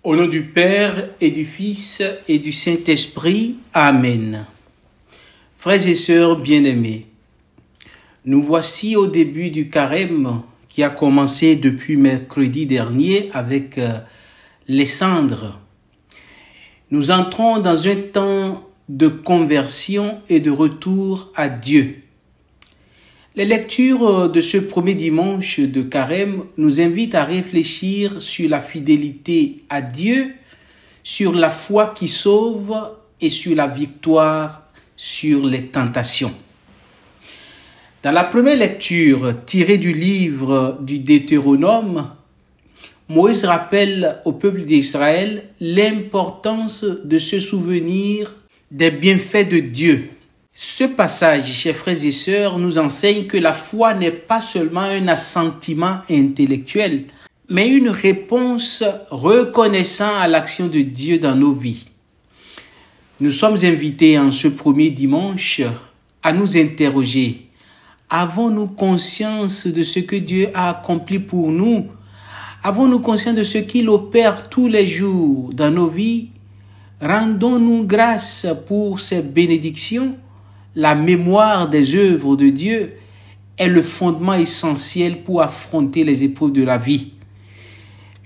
Au nom du Père et du Fils et du Saint-Esprit. Amen. Frères et sœurs bien-aimés, nous voici au début du carême qui a commencé depuis mercredi dernier avec les cendres. Nous entrons dans un temps de conversion et de retour à Dieu. Les lectures de ce premier dimanche de carême nous invitent à réfléchir sur la fidélité à Dieu, sur la foi qui sauve et sur la victoire sur les tentations. Dans la première lecture tirée du livre du Deutéronome, Moïse rappelle au peuple d'Israël l'importance de se souvenir des bienfaits de Dieu. Ce passage, chers frères et sœurs, nous enseigne que la foi n'est pas seulement un assentiment intellectuel, mais une réponse reconnaissant à l'action de Dieu dans nos vies. Nous sommes invités en ce premier dimanche à nous interroger. Avons-nous conscience de ce que Dieu a accompli pour nous? Avons-nous conscience de ce qu'il opère tous les jours dans nos vies? Rendons-nous grâce pour ces bénédictions. La mémoire des œuvres de Dieu est le fondement essentiel pour affronter les épreuves de la vie.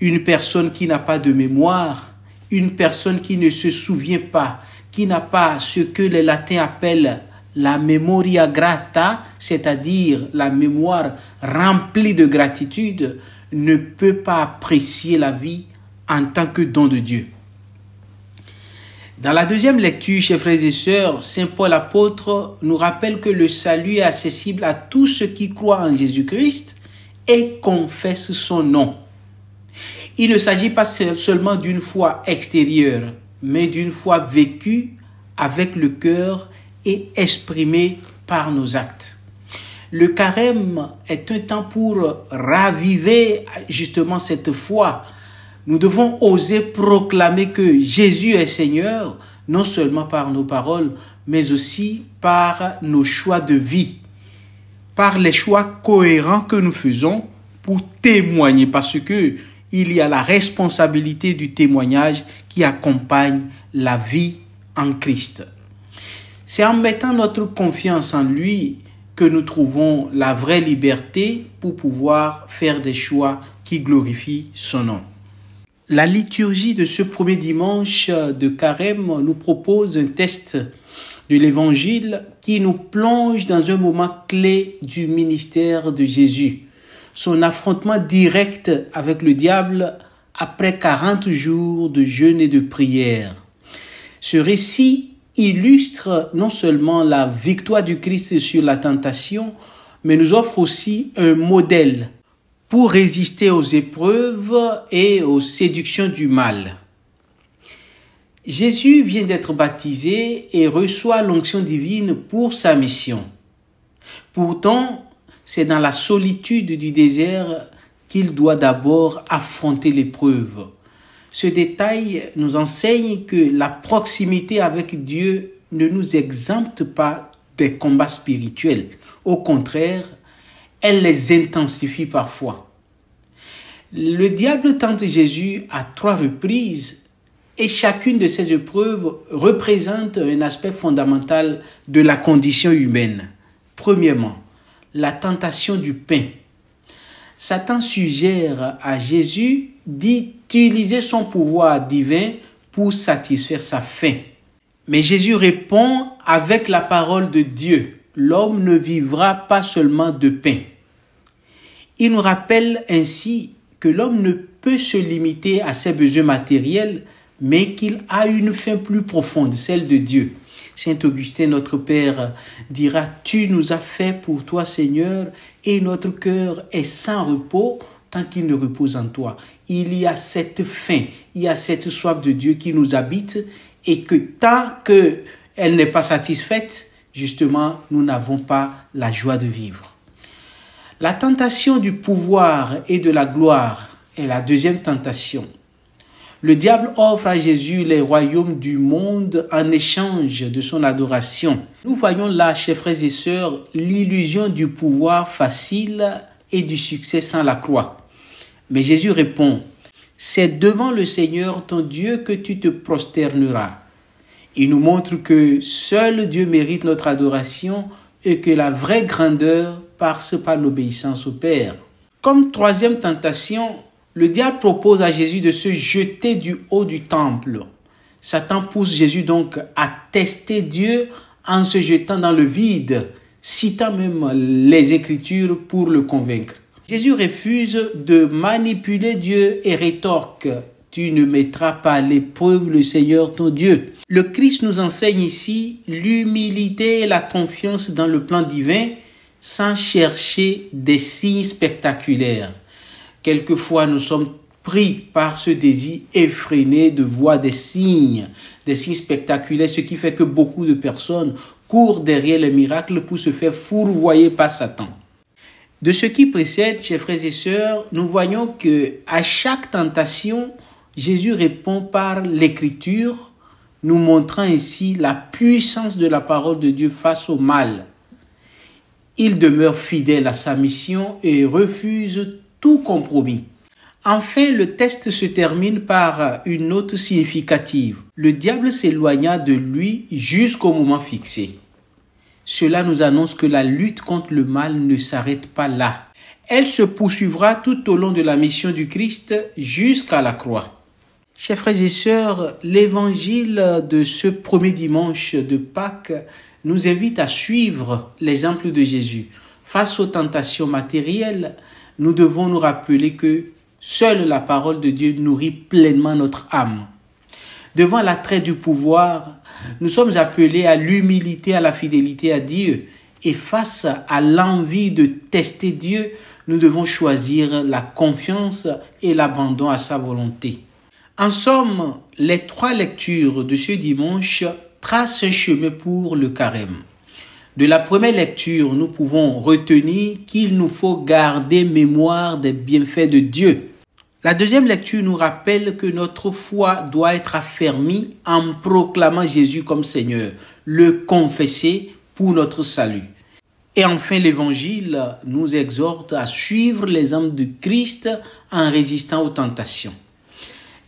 Une personne qui n'a pas de mémoire, une personne qui ne se souvient pas, qui n'a pas ce que les latins appellent la memoria grata, c'est-à-dire la mémoire remplie de gratitude, ne peut pas apprécier la vie en tant que don de Dieu. Dans la deuxième lecture, chers frères et sœurs, Saint Paul apôtre nous rappelle que le salut est accessible à tous ceux qui croient en Jésus-Christ et confessent son nom. Il ne s'agit pas seulement d'une foi extérieure, mais d'une foi vécue avec le cœur et exprimée par nos actes. Le carême est un temps pour raviver justement cette foi. Nous devons oser proclamer que Jésus est Seigneur, non seulement par nos paroles, mais aussi par nos choix de vie, par les choix cohérents que nous faisons pour témoigner, parce que il y a la responsabilité du témoignage qui accompagne la vie en Christ. C'est en mettant notre confiance en lui que nous trouvons la vraie liberté pour pouvoir faire des choix qui glorifient son nom. La liturgie de ce premier dimanche de carême nous propose un texte de l'Évangile qui nous plonge dans un moment clé du ministère de Jésus, son affrontement direct avec le diable après 40 jours de jeûne et de prière. Ce récit illustre non seulement la victoire du Christ sur la tentation, mais nous offre aussi un modèle pour résister aux épreuves et aux séductions du mal. Jésus vient d'être baptisé et reçoit l'onction divine pour sa mission. Pourtant, c'est dans la solitude du désert qu'il doit d'abord affronter l'épreuve. Ce détail nous enseigne que la proximité avec Dieu ne nous exempte pas des combats spirituels. Au contraire, elle les intensifie parfois. Le diable tente Jésus à 3 reprises et chacune de ces épreuves représente un aspect fondamental de la condition humaine. Premièrement, la tentation du pain. Satan suggère à Jésus d'utiliser son pouvoir divin pour satisfaire sa faim. Mais Jésus répond avec la parole de Dieu. L'homme ne vivra pas seulement de pain. Il nous rappelle ainsi que l'homme ne peut se limiter à ses besoins matériels, mais qu'il a une faim plus profonde, celle de Dieu. Saint Augustin, notre Père, dira « Tu nous as fait pour toi, Seigneur, et notre cœur est sans repos tant qu'il ne repose en toi. » Il y a cette faim, il y a cette soif de Dieu qui nous habite et que tant qu'elle n'est pas satisfaite, justement, nous n'avons pas la joie de vivre. La tentation du pouvoir et de la gloire est la deuxième tentation. Le diable offre à Jésus les royaumes du monde en échange de son adoration. Nous voyons là, chers frères et sœurs, l'illusion du pouvoir facile et du succès sans la croix. Mais Jésus répond, c'est devant le Seigneur ton Dieu que tu te prosterneras. Il nous montre que seul Dieu mérite notre adoration et que la vraie grandeur passe par l'obéissance au Père. Comme troisième tentation, le diable propose à Jésus de se jeter du haut du temple. Satan pousse Jésus donc à tester Dieu en se jetant dans le vide, citant même les Écritures pour le convaincre. Jésus refuse de manipuler Dieu et rétorque « Tu ne mettras pas à l'épreuve le Seigneur ton Dieu ». Le Christ nous enseigne ici l'humilité et la confiance dans le plan divin sans chercher des signes spectaculaires. Quelquefois, nous sommes pris par ce désir effréné de voir des signes spectaculaires, ce qui fait que beaucoup de personnes courent derrière les miracles pour se faire fourvoyer par Satan. De ce qui précède, chers frères et sœurs, nous voyons que à chaque tentation, Jésus répond par l'Écriture, nous montrant ainsi la puissance de la parole de Dieu face au mal. Il demeure fidèle à sa mission et refuse tout compromis. Enfin, le texte se termine par une note significative. Le diable s'éloigna de lui jusqu'au moment fixé. Cela nous annonce que la lutte contre le mal ne s'arrête pas là. Elle se poursuivra tout au long de la mission du Christ jusqu'à la croix. Chers frères et sœurs, l'évangile de ce premier dimanche de Pâques nous invite à suivre l'exemple de Jésus. Face aux tentations matérielles, nous devons nous rappeler que seule la parole de Dieu nourrit pleinement notre âme. Devant l'attrait du pouvoir, nous sommes appelés à l'humilité, à la fidélité à Dieu. Et face à l'envie de tester Dieu, nous devons choisir la confiance et l'abandon à sa volonté. En somme, les 3 lectures de ce dimanche tracent un chemin pour le carême. De la première lecture, nous pouvons retenir qu'il nous faut garder mémoire des bienfaits de Dieu. La deuxième lecture nous rappelle que notre foi doit être affermie en proclamant Jésus comme Seigneur, le confesser pour notre salut. Et enfin, l'Évangile nous exhorte à suivre l'exemple de Christ en résistant aux tentations.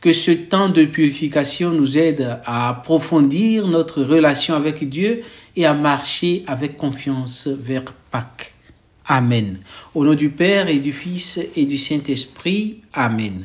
Que ce temps de purification nous aide à approfondir notre relation avec Dieu et à marcher avec confiance vers Pâques. Amen. Au nom du Père et du Fils et du Saint-Esprit. Amen.